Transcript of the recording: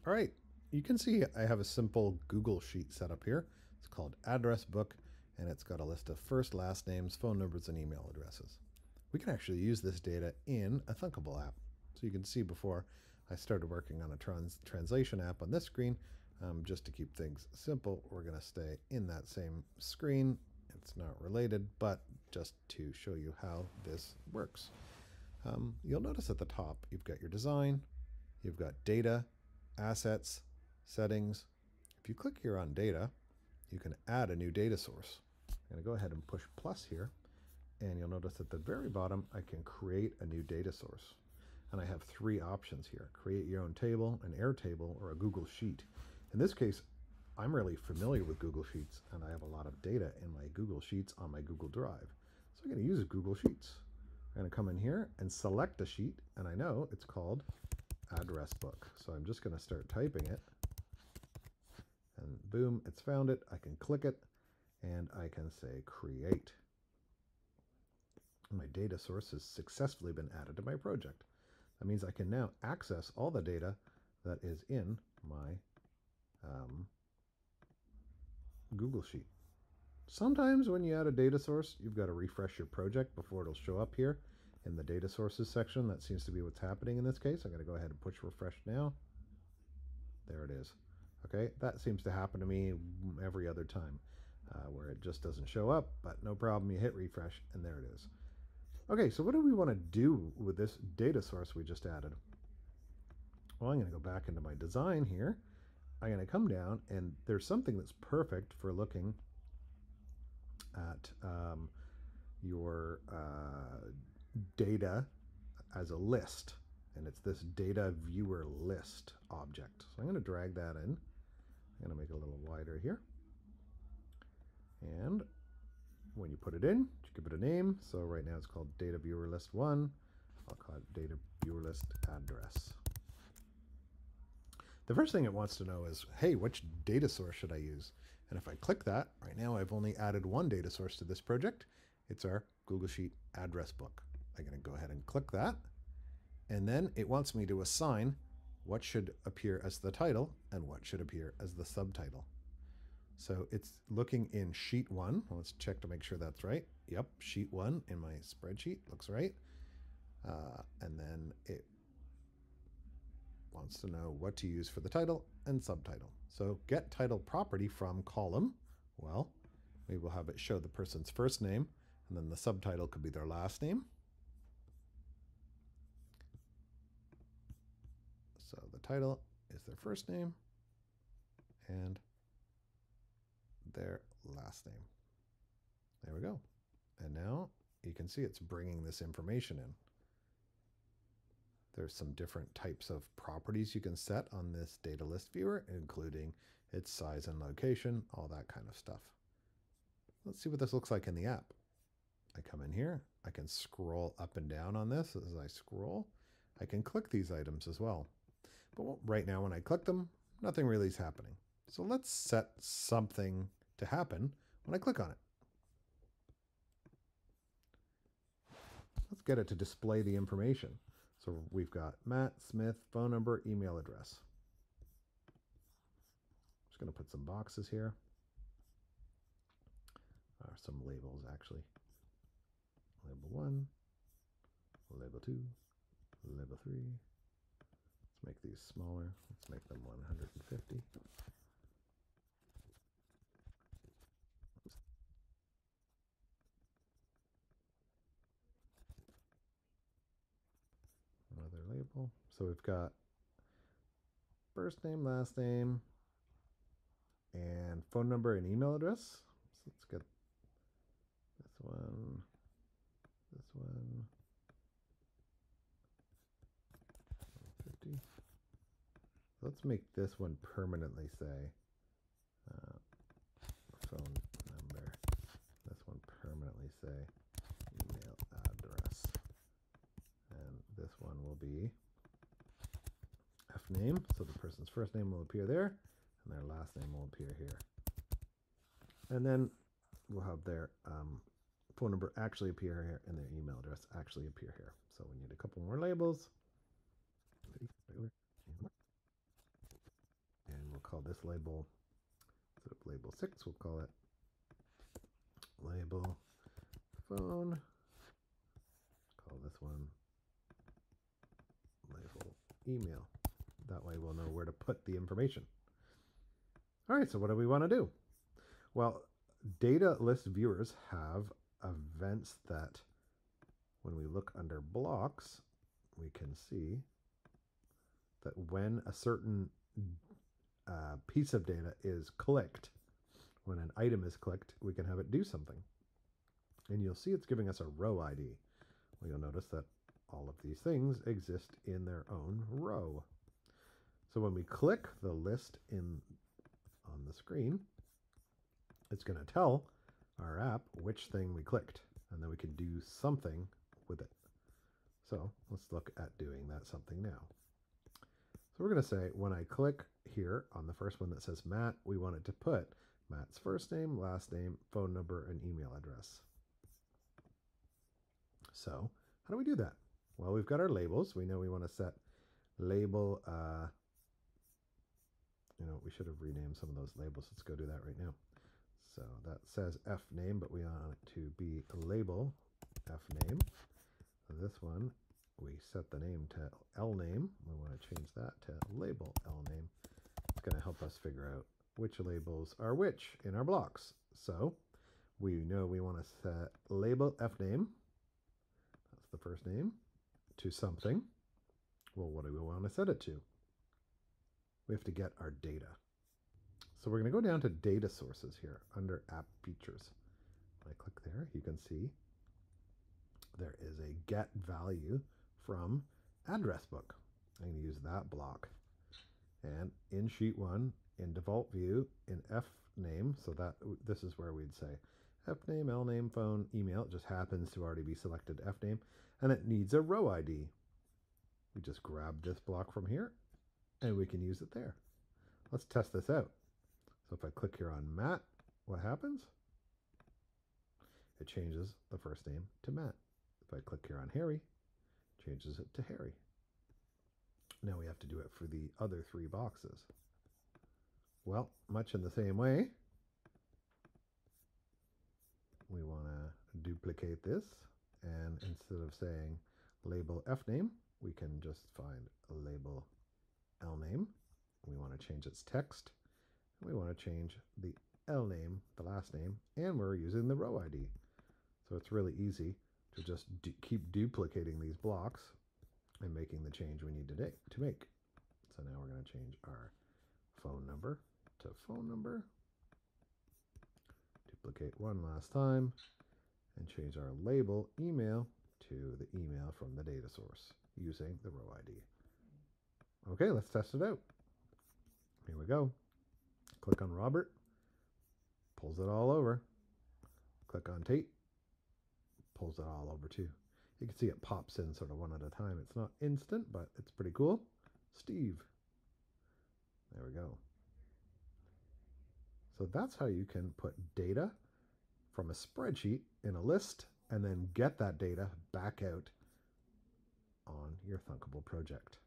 All right, you can see I have a simple Google Sheet set up here. It's called Address Book, and it's got a list of first, last names, phone numbers, and email addresses. We can actually use this data in a Thunkable app. So you can see before I started working on a translation app on this screen. Just to keep things simple, we're going to stay in that same screen. It's not related, but just to show you how this works. You'll notice at the top, you've got your design, you've got data, assets, settings. If you click here on data, you can add a new data source. I'm going to go ahead and push plus here, and you'll notice at the very bottom, I can create a new data source. And I have three options here: create your own table, an Airtable, or a Google Sheet. In this case, I'm really familiar with Google Sheets, and I have a lot of data in my Google Sheets on my Google Drive. So I'm going to use Google Sheets. I'm going to come in here and select a sheet, and I know it's called Address Book. So I'm just going to start typing it, and boom, it's found it. I can click it, and I can say create. My data source has successfully been added to my project. That means I can now access all the data that is in my Google Sheet. Sometimes when you add a data source, you've got to refresh your project before it'll show up here in the data sources section. That seems to be what's happening in this case. I'm going to go ahead and push refresh now. There it is. Okay, that seems to happen to me every other time where it just doesn't show up, but no problem. You hit refresh and there it is. Okay, so what do we want to do with this data source we just added? Well, I'm going to go back into my design here. I'm going to come down, and there's something that's perfect for looking at your data as a list, and it's this data viewer list object. So I'm going to drag that in. I'm going to make it a little wider here. And when you put it in, you give it a name. So right now it's called data viewer list 1. I'll call it data viewer list address. The first thing it wants to know is, hey, which data source should I use? And if I click that, right now I've only added one data source to this project. It's our Google Sheet address book. I'm going to go ahead and click that. And then it wants me to assign what should appear as the title and what should appear as the subtitle. So it's looking in sheet 1. Let's check to make sure that's right. Yep, sheet 1 in my spreadsheet looks right. And then it wants to know what to use for the title and subtitle. So get title property from column. Well, maybe we'll have it show the person's first name, and then the subtitle could be their last name. So the title is their first name and their last name. There we go. And now you can see it's bringing this information in. There's some different types of properties you can set on this data list viewer, including its size and location, all that kind of stuff. Let's see what this looks like in the app. I come in here, I can scroll up and down on this as I scroll. I can click these items as well. But right now when I click them, nothing really is happening. So let's set something to happen when I click on it. Let's get it to display the information. So we've got Matt Smith, phone number, email address. I'm just going to put some boxes here. Or some labels, actually. Label 1, label 2, label 3. Let's make these smaller. Let's make them 150. Another label. So we've got first name, last name, and phone number and email address. So let's get this one, this one, 150. Let's make this one permanently say phone number. This one permanently say email address. And this one will be F name. So the person's first name will appear there, and their last name will appear here. And then we'll have their phone number actually appear here, and their email address actually appear here. So we need a couple more labels. call this label, instead of label 6, we'll call it label phone. Call this one label email. That way we'll know where to put the information. All right, so what do we want to do? Well, data list viewers have events that when we look under blocks, we can see that when a certain piece of data is clicked, when an item is clicked, we can have it do something. And you'll see it's giving us a row ID. Well, you'll notice that all of these things exist in their own row. So when we click the list on the screen, it's going to tell our app which thing we clicked, and then we can do something with it. So let's look at doing that something now. So we're going to say when I click here on the first one that says Matt, we want it to put Matt's first name, last name, phone number, and email address. So how do we do that? Well, we've got our labels. We know we want to set label, we should have renamed some of those labels. Let's go do that right now. So that says F name, but we want it to be label F name. So this one, we set the name to L name. We want to change that to label L name. It's going to help us figure out which labels are which in our blocks. So we know we want to set label F name, that's the first name, to something. Well, what do we want to set it to? We have to get our data. So we're going to go down to data sources here under app features. When I click there, you can see there is a get value from address book. I'm going to use that block. And in sheet 1, in default view, in F name, so that this is where we'd say F name, L name, phone, email. It just happens to already be selected F name, and it needs a row ID. We just grab this block from here, and we can use it there. Let's test this out. So if I click here on Matt, what happens? It changes the first name to Matt. If I click here on Harry, it changes it to Harry. Now we have to do it for the other 3 boxes. Well, much in the same way, we want to duplicate this, and instead of saying label F name, we can just find a label L name. We want to change its text. We want to change the L name, the last name, and we're using the row ID. So it's really easy to just keep duplicating these blocks and making the change we need to make. So now we're going to change our phone number to phone number, duplicate one last time, and change our label email to the email from the data source using the row ID. Okay, let's test it out. Here we go. Click on Robert, pulls it all over. Click on Tate, pulls it all over too. You can see it pops in sort of one at a time. It's not instant, but it's pretty cool. Steve. There we go. So that's how you can put data from a spreadsheet in a list and then get that data back out on your Thunkable project.